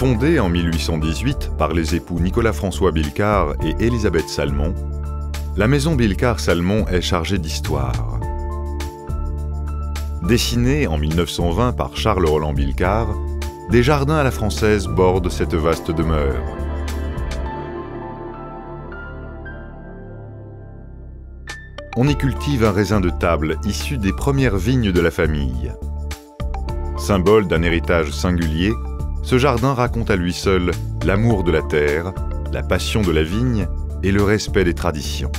Fondée en 1818 par les époux Nicolas-François Billecart et Élisabeth Salmon, la maison Billecart-Salmon est chargée d'histoire. Dessinée en 1920 par Charles-Roland Billecart, des jardins à la française bordent cette vaste demeure. On y cultive un raisin de table issu des premières vignes de la famille. Symbole d'un héritage singulier, ce jardin raconte à lui seul l'amour de la terre, la passion de la vigne et le respect des traditions.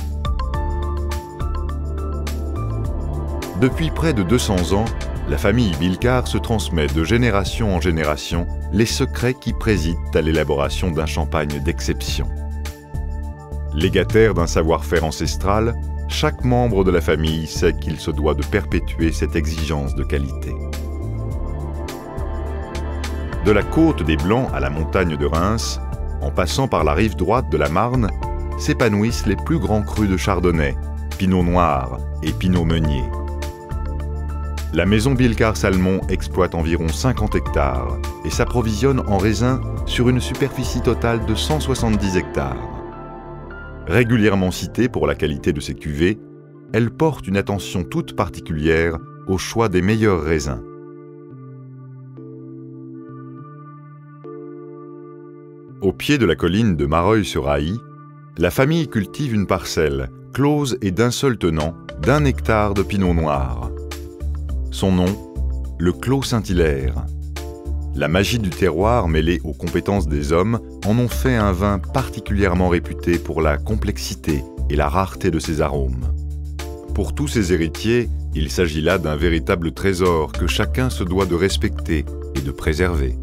Depuis près de 200 ans, la famille Billecart se transmet de génération en génération les secrets qui président à l'élaboration d'un champagne d'exception. Légataire d'un savoir-faire ancestral, chaque membre de la famille sait qu'il se doit de perpétuer cette exigence de qualité. De la côte des Blancs à la montagne de Reims, en passant par la rive droite de la Marne, s'épanouissent les plus grands crus de Chardonnay, Pinot Noir et Pinot Meunier. La maison Billecart-Salmon exploite environ 50 hectares et s'approvisionne en raisins sur une superficie totale de 170 hectares. Régulièrement citée pour la qualité de ses cuvées, elle porte une attention toute particulière au choix des meilleurs raisins. Au pied de la colline de Mareuil-sur-Ailly, la famille cultive une parcelle, close et d'un seul tenant, d'1 hectare de pinot noir. Son nom, le Clos Saint-Hilaire. La magie du terroir mêlée aux compétences des hommes en ont fait un vin particulièrement réputé pour la complexité et la rareté de ses arômes. Pour tous ses héritiers, il s'agit là d'un véritable trésor que chacun se doit de respecter et de préserver.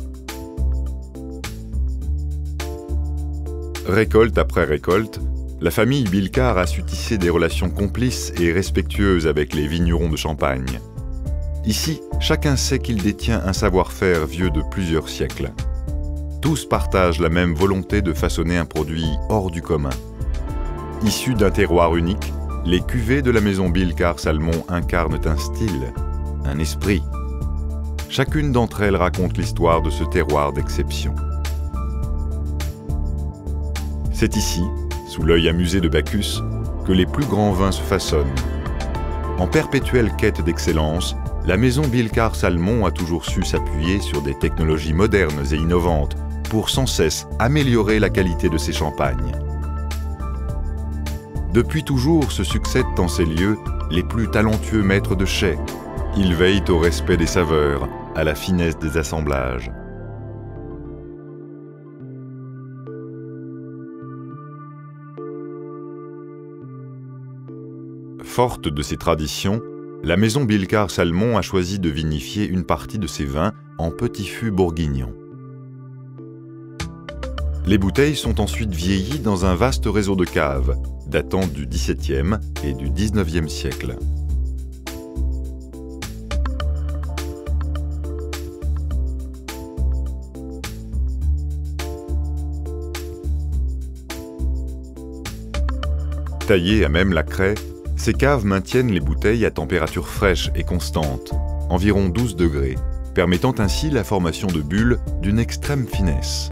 Récolte après récolte, la famille Billecart a su tisser des relations complices et respectueuses avec les vignerons de Champagne. Ici, chacun sait qu'il détient un savoir-faire vieux de plusieurs siècles. Tous partagent la même volonté de façonner un produit hors du commun. Issus d'un terroir unique, les cuvées de la maison Billecart-Salmon incarnent un style, un esprit. Chacune d'entre elles raconte l'histoire de ce terroir d'exception. C'est ici, sous l'œil amusé de Bacchus, que les plus grands vins se façonnent. En perpétuelle quête d'excellence, la maison Billecart-Salmon a toujours su s'appuyer sur des technologies modernes et innovantes pour sans cesse améliorer la qualité de ses champagnes. Depuis toujours se succèdent en ces lieux les plus talentueux maîtres de chai. Ils veillent au respect des saveurs, à la finesse des assemblages. Forte de ses traditions, la maison Billecart-Salmon a choisi de vinifier une partie de ses vins en petits fûts bourguignons. Les bouteilles sont ensuite vieillies dans un vaste réseau de caves, datant du XVIIe et du XIXe siècle. Taillées à même la craie, ces caves maintiennent les bouteilles à température fraîche et constante, environ 12 degrés, permettant ainsi la formation de bulles d'une extrême finesse.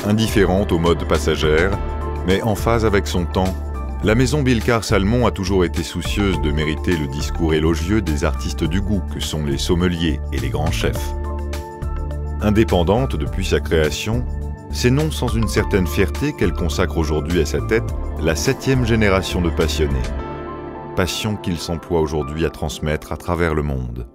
Indifférente aux modes passagères, mais en phase avec son temps, la maison Billecart-Salmon a toujours été soucieuse de mériter le discours élogieux des artistes du goût que sont les sommeliers et les grands chefs. Indépendante depuis sa création, c'est non sans une certaine fierté qu'elle consacre aujourd'hui à sa tête la 7e génération de passionnés. Passion qu'il s'emploie aujourd'hui à transmettre à travers le monde.